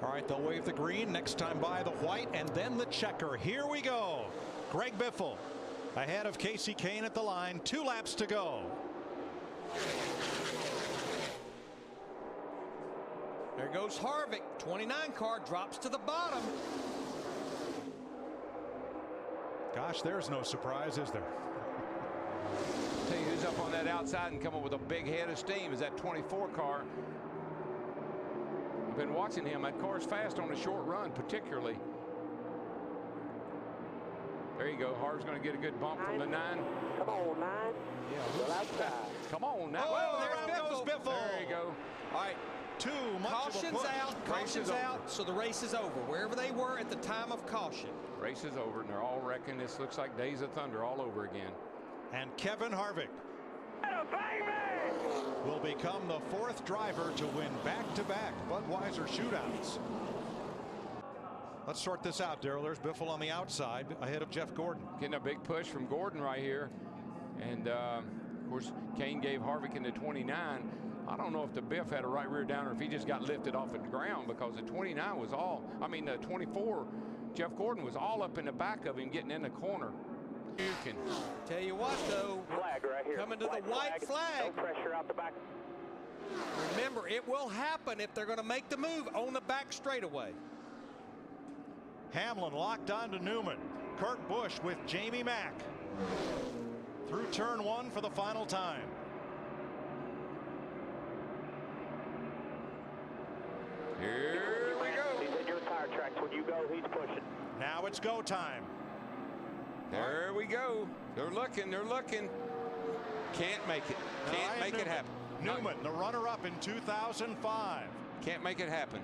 All right, they'll wave the green, next time by the white, and then the checker. Here we go. Greg Biffle ahead of Casey Kane at the line. 2 laps to go. There goes Harvick. 29 car drops to the bottom. Gosh, there's no surprise, is there? Tell you who's up on that outside and come up with a big head of steam is that 24 car. I've been watching him. That car's fast on a short run, particularly. There you go. Harv's going to get a good bump from the 9. Come on, 9. Yeah. Well, outside. Come on now. Oh, there goes Biffle. There you go. All right. Too much Caution's of a push. out. Caution's out. So the race is over. Wherever they were at the time of caution. Race is over, and they're all wrecking. This looks like Days of Thunder all over again. And Kevin Harvick will become the 4th driver to win back-to-back Budweiser shootouts. Let's sort this out, Darrell. There's Biffle on the outside ahead of Jeff Gordon. Getting a big push from Gordon right here. And, of course, Kane gave Harvick into 29. I don't know if the Biff had a right rear down or if he just got lifted off the ground, because the 29 was all, the 24, Jeff Gordon was all up in the back of him getting in the corner. You can tell you what, though, flag right here. Coming to the white flag. No pressure out the back. Remember, it will happen if they're going to make the move on the back straightaway. Hamlin locked on to Newman. Kurt Busch with Jamie Mack through turn 1 for the final time. Here we go. He's in your tire tracks. When you go, he's pushing. Now it's go time. There we go. They're looking. They're looking. Can't make it. Can't make it happen. Newman, the runner-up in 2005. Can't make it happen.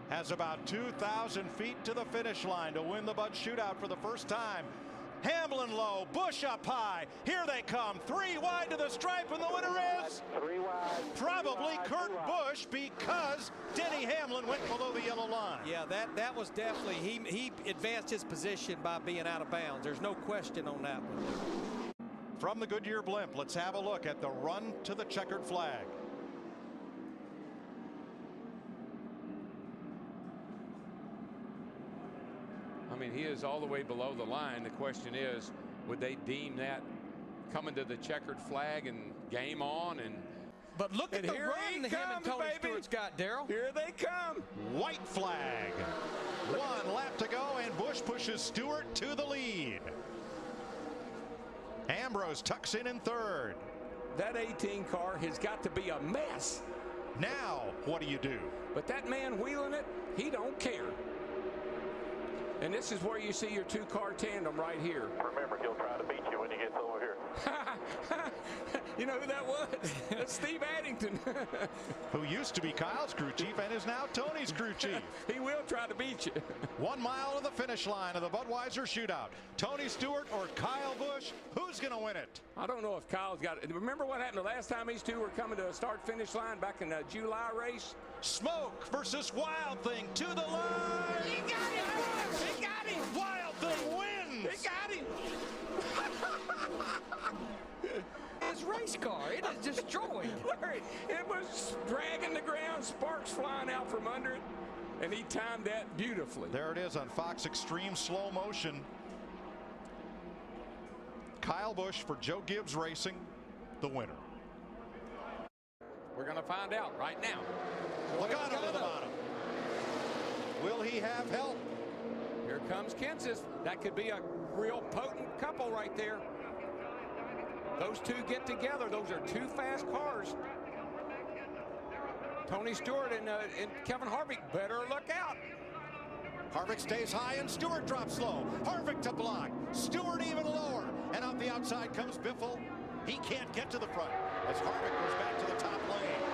Has about 2,000 feet to the finish line to win the Bud Shootout for the first time. Hamlin low, Busch up high. Here they come. 3 wide to the stripe, and the winner is 3 wide. probably Kurt Busch. Busch, because Denny Hamlin went below the yellow line. Yeah, that was definitely, he advanced his position by being out of bounds. There's no question on that one. From the Goodyear blimp, let's have a look at the run to the checkered flag. I mean, he is all the way below the line. The question is, would they deem that coming to the checkered flag and game on? But look at the run him and Tony Stewart's got, Darrell. Here they come. White flag. 1 lap to go, and Busch pushes Stewart to the lead. Ambrose tucks in 3rd. That 18 car has got to be a mess. Now, what do you do? But that man wheeling it, he don't care. And this is where you see your 2-car tandem right here. Remember, he'll try to beat you when he gets over here. You know who that was? That's Steve Addington. Who used to be Kyle's crew chief and is now Tony's crew chief. He will try to beat you. 1 mile to the finish line of the Budweiser Shootout. Tony Stewart or Kyle Busch, who's going to win it? I don't know if Kyle's got it. Remember what happened the last time these two were coming to a start-finish line back in the July race? Smoke versus Wild Thing to the line. He got him! He got him! Wild Thing wins. He got him! His race car, it is destroyed. Larry, it was dragging the ground, sparks flying out from under it, and he timed that beautifully. There it is on Fox Extreme slow motion. Kyle Busch for Joe Gibbs Racing, the winner. We're going to find out right now. Logano to the bottom. Will he have help? Here comes Kansas. That could be a real potent couple right there. Those two get together. Those are 2 fast cars. Tony Stewart and Kevin Harvick better look out. Harvick stays high and Stewart drops low. Harvick to block. Stewart even lower. And out the outside comes Biffle. He can't get to the front as Harvick goes back to the top lane.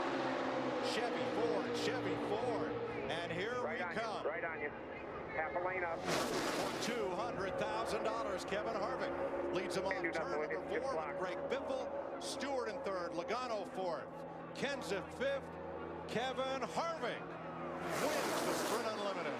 Chevy Ford, Chevy Ford. And here we come. Right on you. Half a lane up. For $200,000, Kevin Harvick leads him on turn number 4 with Greg Biffle. Stewart in 3rd, Logano 4th, Kenseth 5th. Kevin Harvick wins the Sprint Unlimited.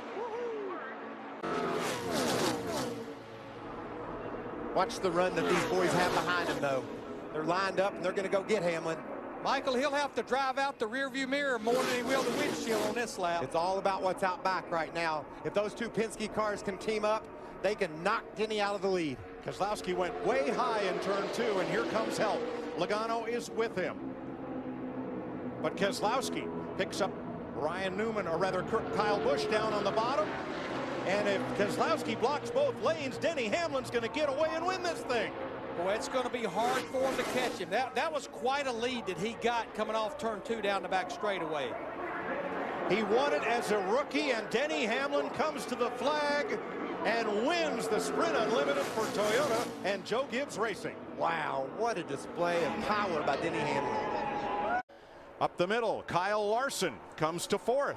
Watch the run that these boys have behind them, though. They're lined up, and they're going to go get Hamlin. Michael, he'll have to drive out the rearview mirror more than he will the windshield on this lap. It's all about what's out back right now. If those two Penske cars can team up, they can knock Denny out of the lead. Keselowski went way high in turn 2, and here comes help. Logano is with him. But Keselowski picks up Ryan Newman, or rather Kyle Busch, down on the bottom. And if Keselowski blocks both lanes, Denny Hamlin's going to get away and win this thing. Boy, it's going to be hard for him to catch him. That was quite a lead that he got coming off turn 2 down the back straightaway. He won it as a rookie, and Denny Hamlin comes to the flag and wins the Sprint Unlimited for Toyota and Joe Gibbs Racing. Wow, what a display of power by Denny Hamlin. Up the middle, Kyle Larson comes to 4th.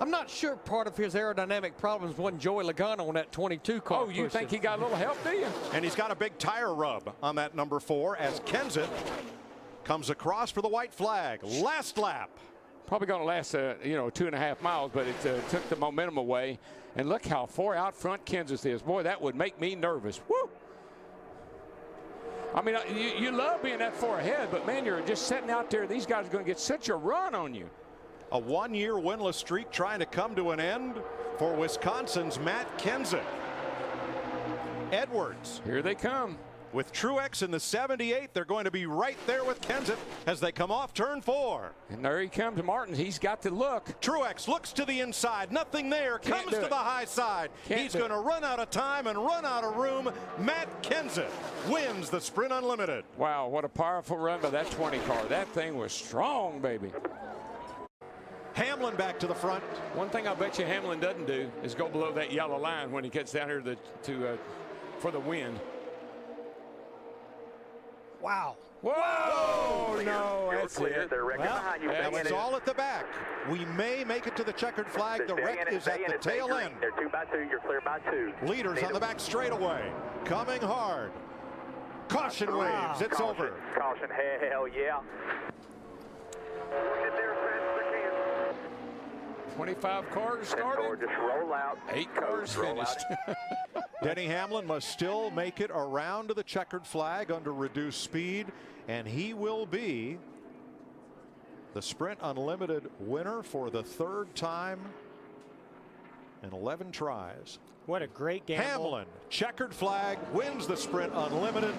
I'm not sure part of his aerodynamic problems wasn't Joey Logano on that 22 car. Oh, you think he got a little help, do you? And he's got a big tire rub on that number 4 as Kenseth comes across for the white flag. Last lap. Probably going to last, 2.5 miles, but it took the momentum away. And look how far out front Kenseth is. Boy, that would make me nervous. Woo! I mean, you love being that far ahead, but man, you're just sitting out there. These guys are going to get such a run on you. A 1-year winless streak trying to come to an end for Wisconsin's Matt Kenseth. Edwards. Here they come. With Truex in the 78, they're going to be right there with Kenseth as they come off turn 4. And there he comes, Martin. He's got the look. Truex looks to the inside. Nothing there. Comes to the high side. He's going to run out of time and run out of room. Matt Kenseth wins the Sprint Unlimited. Wow, what a powerful run by that 20 car. That thing was strong, baby. Hamlin back to the front. One thing I bet you Hamlin doesn't do is go below that yellow line when he gets down here for the win. Wow. Whoa! No, that's clear. it. They're wrecking behind you. That was all at the back. We may make it to the checkered flag. The wreck is at the tail end. They're 2 by 2. You're clear by 2. Leaders on the back straightaway. Coming hard. Caution waves. It's over. Caution. Hell yeah. 25 cars started. Just roll out. 8 cars finished. Denny Hamlin must still make it around to the checkered flag under reduced speed, and he will be the Sprint Unlimited winner for the 3rd time in 11 tries. What a great gamble. Hamlin, checkered flag, wins the Sprint Unlimited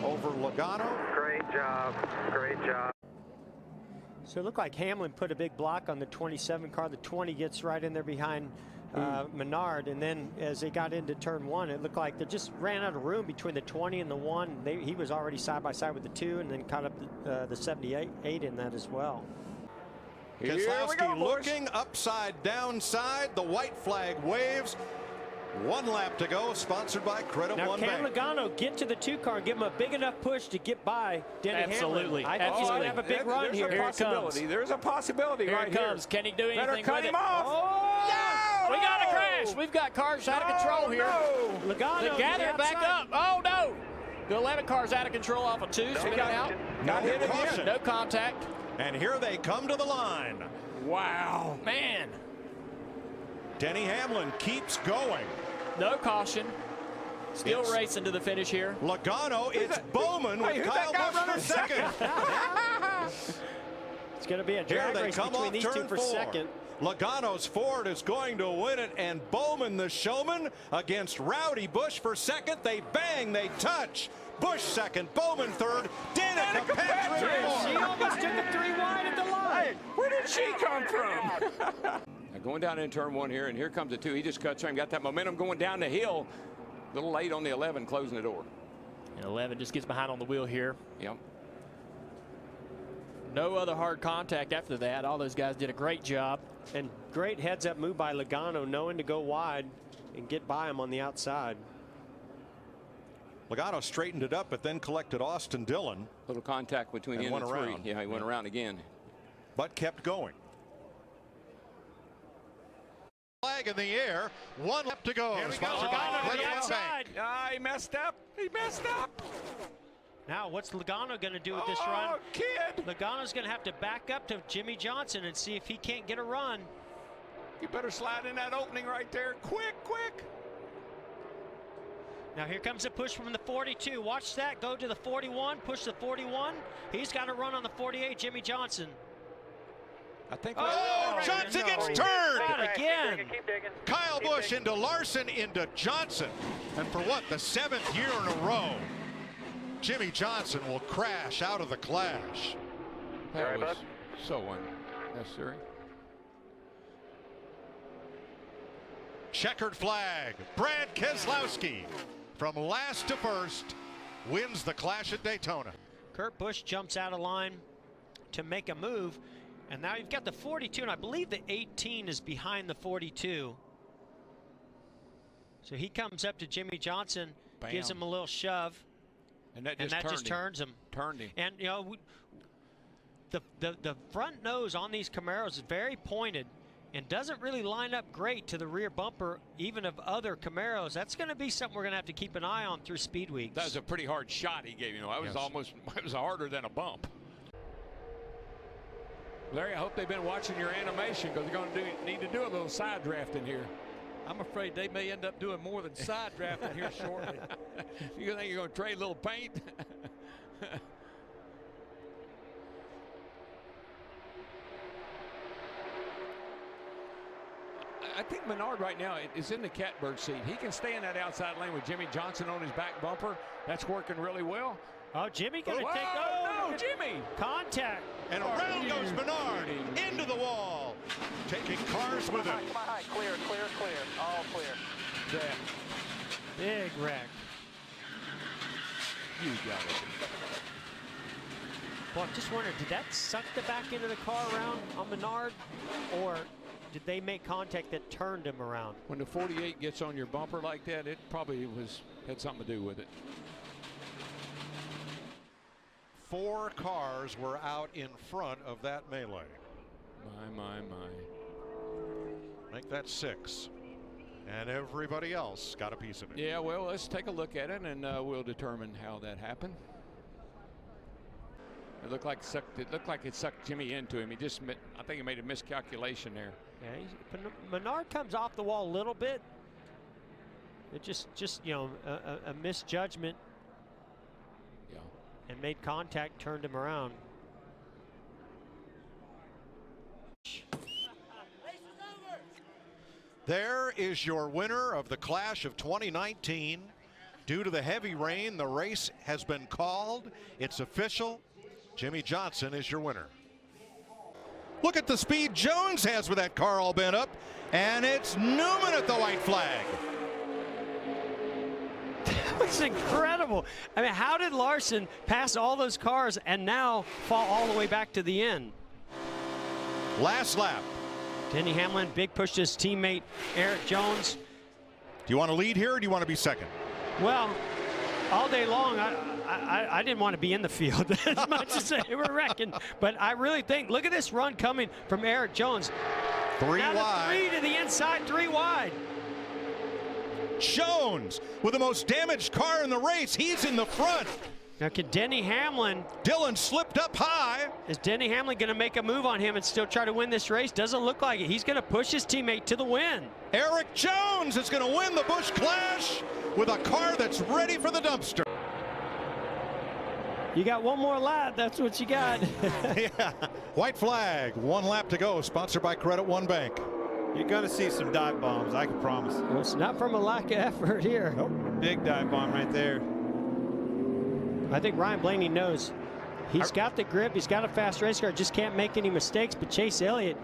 over Logano. Great job. Great job. So it looked like Hamlin put a big block on the 27 car. The 20 gets right in there behind Menard, and then as they got into turn 1, it looked like they just ran out of room between the 20 and the 1. He was already side by side with the 2, and then caught up the 78 in that as well. Keselowski looking upside downside. The white flag waves. 1 lap to go, sponsored by Credit Now, One can Bank. Logano get to the 2 car and give him a big enough push to get by Denny Absolutely. Hamlin? I think he's going to have a big run here. There's a possibility. There's a possibility Here right it comes. Can he do anything Better cut with him it? off. Oh, We got a crash. We've got cars out of control here. No. Logano, They gather to the back outside. up. Oh, no. The 11 car's out of control off of 2. Spin it out. Got hit Caution. again. No contact. And here they come to the line. Wow. Man. Denny Hamlin keeps going. No caution. Still It's racing to the finish here. Logano, it's Bowman with who's Kyle that guy Busch running for second. It's going to be a Here drag they race come between off these 2 turn for 4. second. Logano's Ford is going to win it, and Bowman, the showman, against Rowdy Busch for second. They bang, they touch. Busch second, Bowman third, Danica Patrick She fourth. almost took it 3 wide at the line. Where did she come from? Now going down in turn 1 here, and here comes the 2. He just cuts him. Got that momentum going down the hill. A little late on the 11, closing the door. And 11 just gets behind on the wheel here. Yep. No other hard contact after that. All those guys did a great job. And great heads-up move by Logano, knowing to go wide and get by him on the outside. Logano straightened it up, but then collected Austin Dillon, Little contact between And him went and 3. around. Yeah, he went around again. but kept going. Flag in the air, 1 lap to go. Sponsored by Logano to Credit the One outside. Bank. He messed up. He messed up. Now, what's Logano going to do with this run? Kid. Logano's going to have to back up to Jimmy Johnson and see if he can't get a run. You better slide in that opening right there. Quick, quick. Now here comes a push from the 42. Watch that, go to the 41, push the 41. He's got to run on the 48, Jimmy Johnson. I think. Johnson gets turned. Not again. Keep digging. Kyle Busch into Larson into Johnson. And for what, the 7th year in a row, Jimmy Johnson will crash out of the Clash. That was so unnecessary. Checkered flag. Brad Keselowski, from last to first, wins the Clash at Daytona. Kurt Busch jumps out of line to make a move. And now you've got the 42, and I believe the 18 is behind the 42. So he comes up to Jimmy Johnson, Bam. gives him a little shove, And that just turns him. Turned him. And, you know, the front nose on these Camaros is very pointed and doesn't really line up great to the rear bumper, even of other Camaros. That's going to be something we're going to have to keep an eye on through Speed Weeks. That was a pretty hard shot he gave. You know, that was it was harder than a bump. Larry, I hope they've been watching your animation, because they're going to need to do a little side drafting here. I'm afraid they may end up doing more than side drafting here shortly. You think you're going to trade a little paint? I think Menard right now is in the catbird seat. He can stay in that outside lane with Jimmy Johnson on his back bumper. That's working really well. Oh, Jimmy going to take no, Jimmy! Contact. And around goes Menard into the wall, taking cars with him. Come on, high. Clear, clear, clear. All clear. Big wreck. You got it. Well, I'm just wondering, did that suck the back end of the car around on Menard, or did they make contact that turned him around? When the 48 gets on your bumper like that, it probably had something to do with it. 4 cars were out in front of that melee. My. I think that's 6. And everybody else got a piece of it. Yeah, well, let's take a look at it, and we'll determine how that happened. It looked like it sucked Jimmy into him. I think he made a miscalculation there. Yeah, Menard comes off the wall a little bit. It just you know, a misjudgment. Yeah. And made contact, turned him around. There is your winner of the Clash of 2019. Due to the heavy rain, the race has been called. It's official. Jimmy Johnson is your winner. Look at the speed Jones has with that car all bent up. And it's Newman at the white flag. That was incredible. I mean, how did Larson pass all those cars and now fall all the way back to the end? Last lap. Denny Hamlin, big push to his teammate Eric Jones. Do you want to lead here, or do you want to be second? Well, all day long, I didn't want to be in the field as much as they were wrecking. But I really think, look at this run coming from Eric Jones. 3 Down wide. to 3 to the inside, 3 wide. Jones with the most damaged car in the race. He's in the front. Now, can Denny Hamlin? Dillon slipped up high. Is Denny Hamlin going to make a move on him and still try to win this race? Doesn't look like it. He's going to push his teammate to the win. Eric Jones is going to win the Busch Clash with a car that's ready for the dumpster. You got one more lap. That's what you got. Yeah. White flag. 1 lap to go. Sponsored by Credit One Bank. You're going to see some dive bombs, I can promise. Well, it's not from a lack of effort here. Nope. Big dive bomb right there. I think Ryan Blaney knows. He's got the grip. He's got a fast race car. Just can't make any mistakes. But Chase Elliott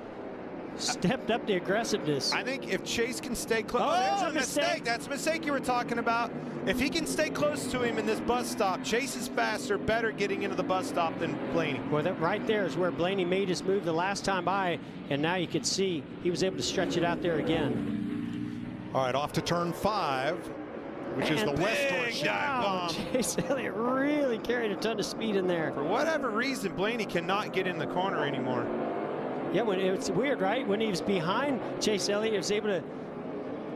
stepped up the aggressiveness. I think if Chase can stay close. Oh, there's a mistake. mistake. That's a mistake you were talking about. If he can stay close to him in this bus stop, Chase is faster, better getting into the bus stop than Blaney. Well, that right there is where Blaney made his move the last time by, and now you can see he was able to stretch it out there again. All right, off to turn 5, which is the westward dive shot. bomb. Chase Elliott really carried a ton of speed in there. For whatever reason, Blaney cannot get in the corner anymore. Yeah, when it's weird, right? When he was behind Chase Elliott, he was able to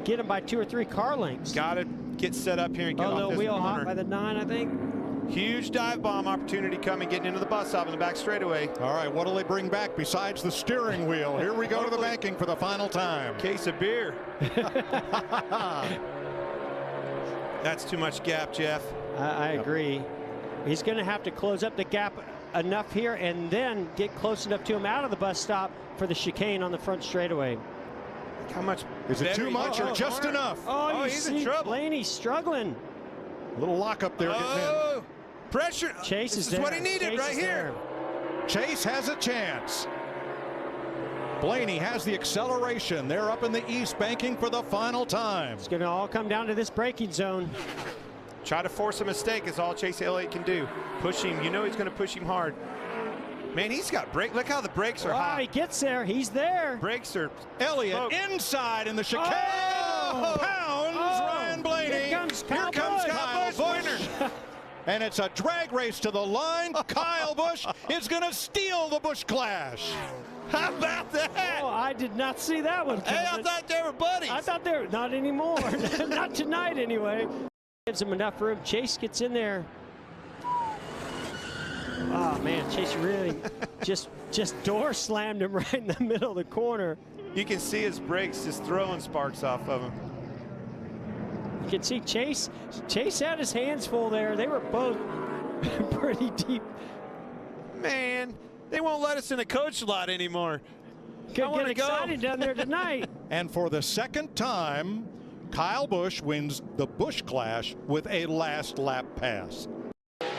get him by 2 or 3 car lengths. Got to get set up here and get A off little this wheel corner. hop by the 9, I think. Huge dive bomb opportunity coming, getting into the bus stop in the back straightaway. All right, what do they bring back besides the steering wheel? Here we go to the banking for the final time. Case of beer. That's too much gap, Jeff. I agree. He's going to have to close up the gap enough here and then get close enough to him out of the bus stop for the chicane on the front straightaway. How much Is it too better much or just enough? Oh, he's in trouble. Blaney's struggling. A little lockup there. Oh, pressure. Chase This is is there. what he needed Chase right is here. there. Chase has a chance. Blaney has the acceleration. They're up in the east, banking for the final time. It's going to all come down to this braking zone. Try to force a mistake is all Chase Elliott can do. Push him. You know he's going to push him hard. Man, he's got brake. Look how the brakes are hot. He gets there. He's there. Brakes are Elliott smoked. inside in the chicane. Oh! Pounds Ryan Blaney. Here comes Kyle Busch. And it's a drag race to the line. Kyle Busch is going to steal the Busch Clash. How about that? Oh, I did not see that one. Hey, I thought they were buddies. I thought they were. Not anymore. Not tonight, anyway. Gives him enough room. Chase gets in there. Oh, man, Chase really just door slammed him right in the middle of the corner. You can see his brakes just throwing sparks off of him. You can see Chase had his hands full there. They were both pretty deep. Man, they won't let us in the coach lot anymore. Could get excited down there tonight. And for the second time, Kyle Busch wins the Busch Clash with a last lap pass.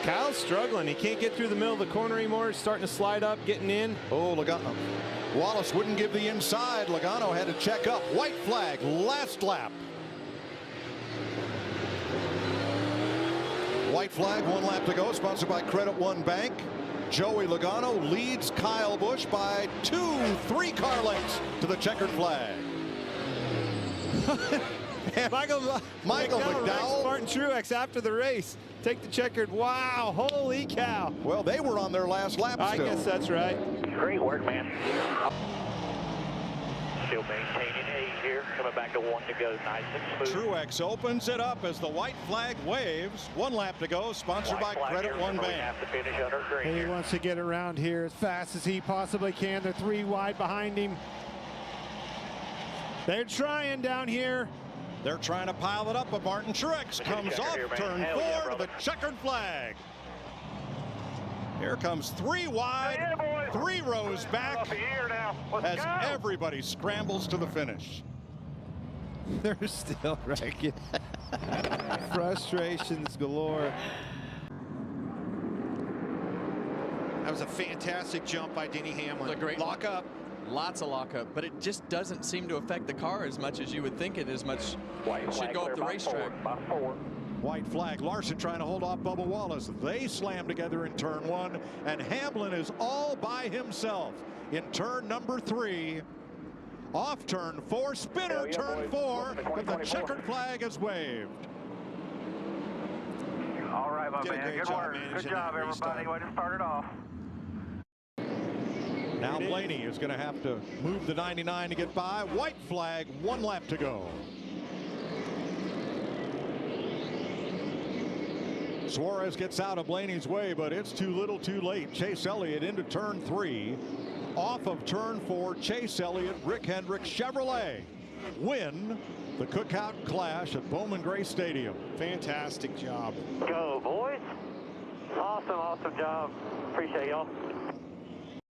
Kyle's struggling. He can't get through the middle of the corner anymore. He's starting to slide up, getting in. Oh, Logano. Wallace wouldn't give the inside. Logano had to check up. White flag, last lap. White flag, 1 lap to go, sponsored by Credit One Bank. Joey Logano leads Kyle Busch by 3 car lengths to the checkered flag. Michael McDowell. Martin Truex after the race. Take the checkered. Wow, holy cow. Well, they were on their last lap still. I guess that's right. Great work, man. Still maintaining 8 here. Coming back to 1 to go. Nice and smooth. Truex opens it up as the white flag waves. 1 lap to go, sponsored by Credit One Bank. He wants to get around here as fast as he possibly can. They're 3 wide behind him. They're trying down here. They're trying to pile it up, but Martin Truex comes off turn 4 to the checkered flag. Here comes 3 wide, 3 rows back as everybody scrambles to the finish. They're still wrecking. Frustrations galore. That was a fantastic jump by Denny Hamlin. A great lock up. Lots of lockup, but it just doesn't seem to affect the car as much as you would think it as much should go up the racetrack. White flag. Larson trying to hold off Bubba Wallace. They slam together in turn 1, and Hamlin is all by himself in turn number 3. Off turn 4, spinner turn 4, but the checkered flag is waved. All right, my man. Good work. Good job, everybody. Way to start it off. Now Blaney is going to have to move the 99 to get by. White flag, 1 lap to go. Suarez gets out of Blaney's way, but it's too little too late. Chase Elliott into turn 3. Off of turn 4, Chase Elliott, Rick Hendrick Chevrolet win the Cookout Clash at Bowman Gray Stadium. Fantastic job. Go, boys. Awesome, awesome job. Appreciate y'all.